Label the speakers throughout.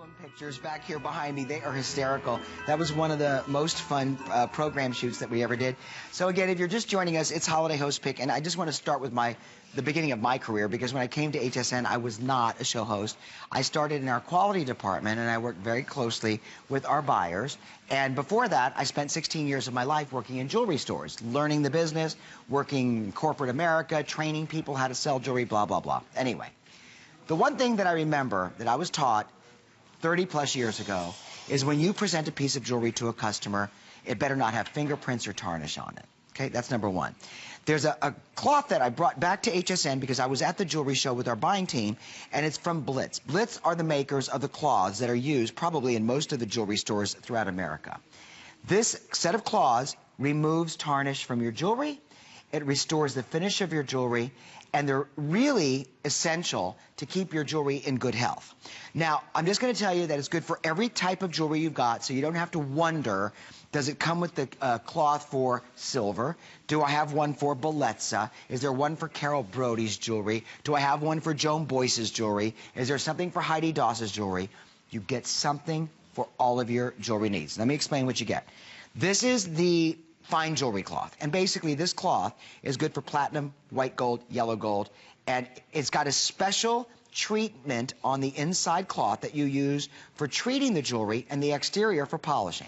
Speaker 1: album pictures back here behind me. They are hysterical. That was one of the most fun program shoots that we ever did. So again, if you're just joining us, it's Holiday Host Pick, and I just want to start with the beginning of my career, because when I came to HSN, I was not a show host. I started in our quality department, and I worked very closely with our buyers. And before that, I spent 16 years of my life working in jewelry stores, learning the business, working in corporate America, training people how to sell jewelry, blah, blah, blah. Anyway, the one thing that I remember that I was taught 30 plus years ago is when you present a piece of jewelry to a customer, it better not have fingerprints or tarnish on it. Okay, that's number one. There's a cloth that I brought back to HSN because I was at the jewelry show with our buying team, and it's from Blitz. Blitz are the makers of the cloths that are used probably in most of the jewelry stores throughout America. This set of cloths removes tarnish from your jewelry. It restores the finish of your jewelry, and they're really essential to keep your jewelry in good health. Now, I'm just going to tell you that it's good for every type of jewelry you've got, so you don't have to wonder, does it come with the cloth for silver? Do I have one for Blitz? Is there one for Carol Brody's jewelry? Do I have one for Joan Boyce's jewelry? Is there something for Heidi Doss's jewelry? You get something for all of your jewelry needs. Let me explain what you get. This is the fine jewelry cloth, and basically this cloth is good for platinum, white gold, yellow gold, and it's got a special treatment on the inside cloth that you use for treating the jewelry and the exterior for polishing.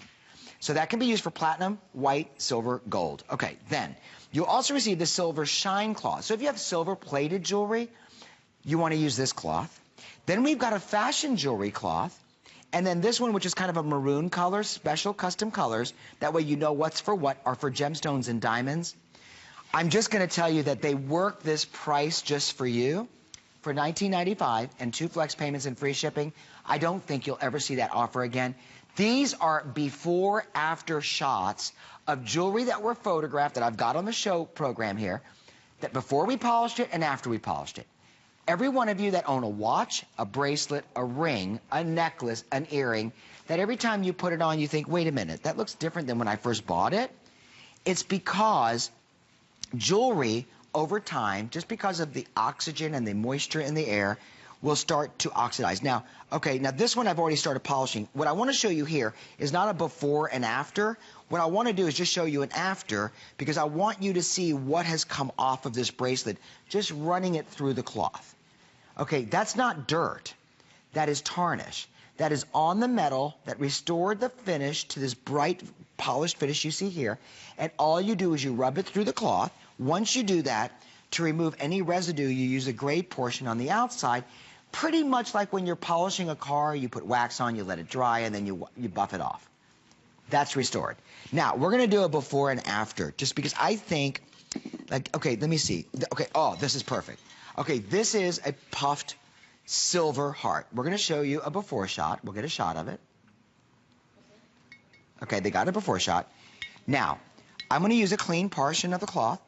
Speaker 1: So that can be used for platinum, white, silver, gold. Okay, then you'll also receive the silver shine cloth. So if you have silver plated jewelry, you want to use this cloth. Then we've got a fashion jewelry cloth. And then this one, which is kind of a maroon color, special custom colors. That way you know what's for what, are for gemstones and diamonds. I'm just going to tell you that they work this price just for you for $19.95 and 2 flex payments and free shipping. I don't think you'll ever see that offer again. These are before-after shots of jewelry that were photographed that I've got on the show program here, that before we polished it and after we polished it. Every one of you that own a watch, a bracelet, a ring, a necklace, an earring, that every time you put it on you think, wait a minute, that looks different than when I first bought it. It's because jewelry over time, just because of the oxygen and the moisture in the air, will start to oxidize. Now, okay, now this one I've already started polishing. What I want to show you here is not a before and after. What I want to do is just show you an after, because I want you to see what has come off of this bracelet, just running it through the cloth. Okay, that's not dirt. That is tarnish. That is on the metal that restored the finish to this bright, polished finish you see here. And all you do is you rub it through the cloth. Once you do that, to remove any residue, you use a gray portion on the outside, pretty much like when you're polishing a car, you put wax on, you let it dry, and then you buff it off. That's restored. Now, we're going to do a before and after, just because I think, like, okay, let me see. Okay, oh, this is perfect. Okay, this is a puffed silver heart. We're going to show you a before shot. We'll get a shot of it. Okay, they got a before shot. Now, I'm going to use a clean portion of the cloth,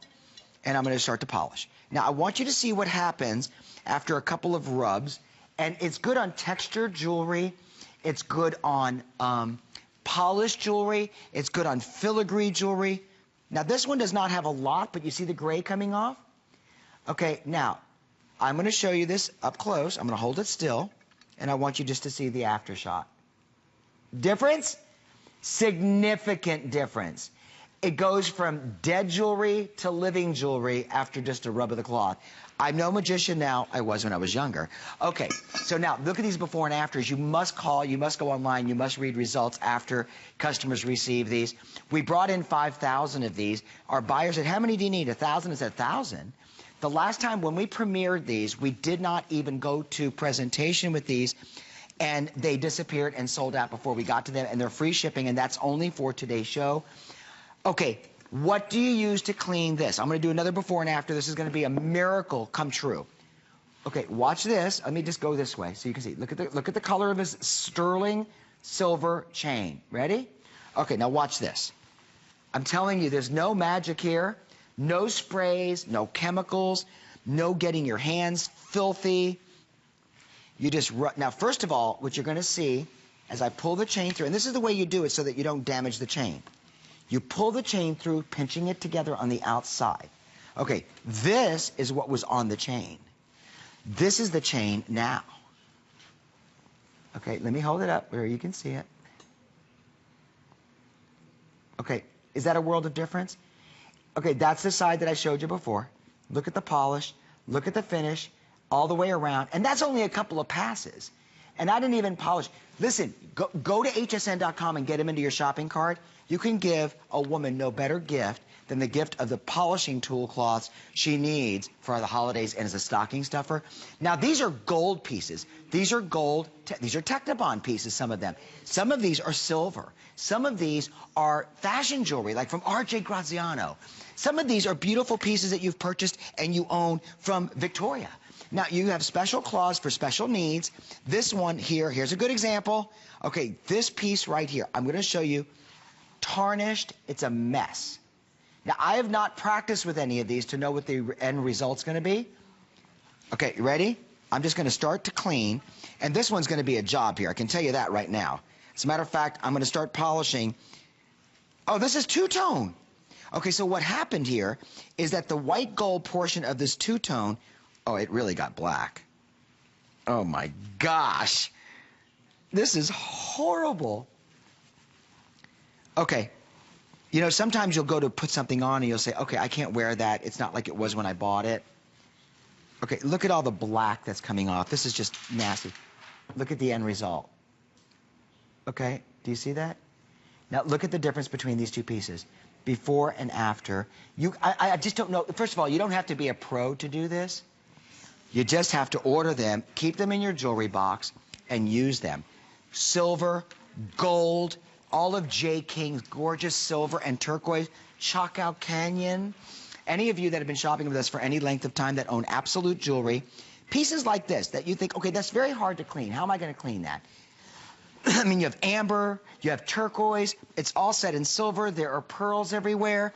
Speaker 1: and I'm going to start to polish. Now, I want you to see what happens after a couple of rubs, and it's good on textured jewelry. It's good on polished jewelry. It's good on filigree jewelry. Now, this one does not have a lot, but you see the gray coming off? Okay, now, I'm going to show you this up close. I'm going to hold it still, and I want you just to see the after shot. Difference? Significant difference. It goes from dead jewelry to living jewelry after just a rub of the cloth. I'm no magician now. I was when I was younger. Okay, so now look at these before and afters. You must call, you must go online, you must read results after customers receive these. We brought in 5,000 of these. Our buyer said, how many do you need? 1,000? I said, 1,000. The last time when we premiered these, we did not even go to presentation with these, and they disappeared and sold out before we got to them, and they're free shipping, and that's only for today's show. Okay, what do you use to clean this? I'm going to do another before and after. This is going to be a miracle come true. Okay, watch this. Let me just go this way so you can see. Look at the color of this sterling silver chain. Ready? Okay, now watch this. I'm telling you, there's no magic here. No sprays, no chemicals, no getting your hands filthy. You just run. Now, first of all, what you're going to see as I pull the chain through, and this is the way you do it so that you don't damage the chain. You pull the chain through, pinching it together on the outside. Okay, this is what was on the chain. This is the chain now. Okay, let me hold it up where you can see it. Okay, is that a world of difference? Okay, that's the side that I showed you before. Look at the polish, look at the finish, all the way around. And that's only a couple of passes. And I didn't even polish. Listen, go to hsn.com and get them into your shopping cart. You can give a woman no better gift than the gift of the polishing tool cloths she needs for the holidays and as a stocking stuffer. Now, these are gold pieces. These are gold, these are Technobond pieces, some of them. Some of these are silver. Some of these are fashion jewelry, like from R.J. Graziano. Some of these are beautiful pieces that you've purchased and you own from Victoria. Now, you have special cloths for special needs. This one here, here's a good example. Okay, this piece right here, I'm going to show you, tarnished, it's a mess. Now, I have not practiced with any of these to know what the end result's going to be. Okay, you ready? I'm just going to start to clean, and this one's going to be a job here. I can tell you that right now. As a matter of fact, I'm going to start polishing. Oh, this is two-tone. Okay, so what happened here is that the white gold portion of this two-tone, oh, it really got black. Oh, my gosh. This is horrible. Okay. You know, sometimes you'll go to put something on and you'll say, okay, I can't wear that. It's not like it was when I bought it. Okay, look at all the black that's coming off. This is just nasty. Look at the end result. Okay, do you see that? Now, look at the difference between these two pieces. Before and after. I just don't know. First of all, you don't have to be a pro to do this. You just have to order them, keep them in your jewelry box, and use them. Silver, gold, all of J. King's gorgeous silver and turquoise, Chaco Canyon. Any of you that have been shopping with us for any length of time that own absolute jewelry, pieces like this that you think, okay, that's very hard to clean. How am I going to clean that? I mean, you have amber, you have turquoise, it's all set in silver, there are pearls everywhere.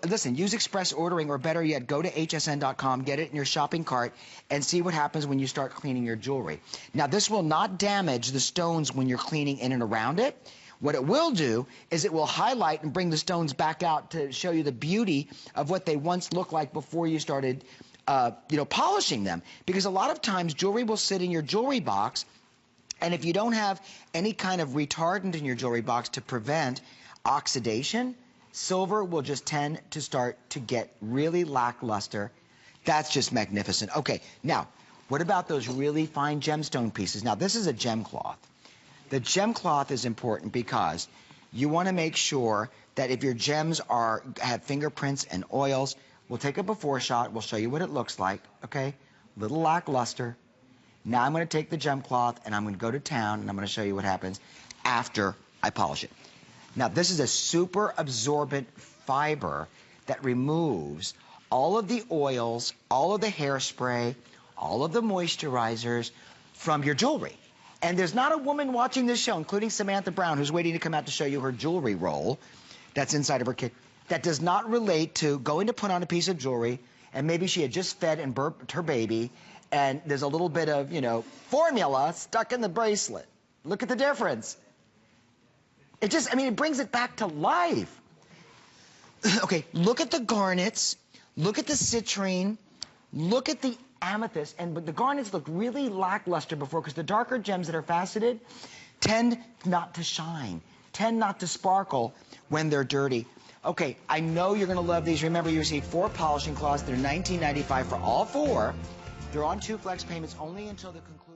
Speaker 1: Listen, use express ordering, or better yet, go to hsn.com, get it in your shopping cart, and see what happens when you start cleaning your jewelry. Now, this will not damage the stones when you're cleaning in and around it. What it will do is it will highlight and bring the stones back out to show you the beauty of what they once looked like before you started, polishing them. Because a lot of times jewelry will sit in your jewelry box, and if you don't have any kind of retardant in your jewelry box to prevent oxidation, silver will just tend to start to get really lackluster. That's just magnificent. Okay, now, what about those really fine gemstone pieces? Now, this is a gem cloth. The gem cloth is important because you want to make sure that if your gems have fingerprints and oils, we'll take a before shot. We'll show you what it looks like, okay? Little lackluster. Now I'm going to take the gem cloth and I'm going to go to town and I'm going to show you what happens after I polish it. Now, this is a super absorbent fiber that removes all of the oils, all of the hairspray, all of the moisturizers from your jewelry. And there's not a woman watching this show, including Samantha Brown, who's waiting to come out to show you her jewelry roll that's inside of her kit, that does not relate to going to put on a piece of jewelry, and maybe she had just fed and burped her baby, and there's a little bit of, formula stuck in the bracelet. Look at the difference. It brings it back to life. Okay, look at the garnets, look at the citrine, look at the amethyst, but the garnets look really lackluster before, because the darker gems that are faceted tend not to shine, tend not to sparkle when they're dirty. Okay, I know you're going to love these. Remember, you receive 4 polishing cloths. They're $19.95 for all 4. They're on 2 flex payments only until the conclusion.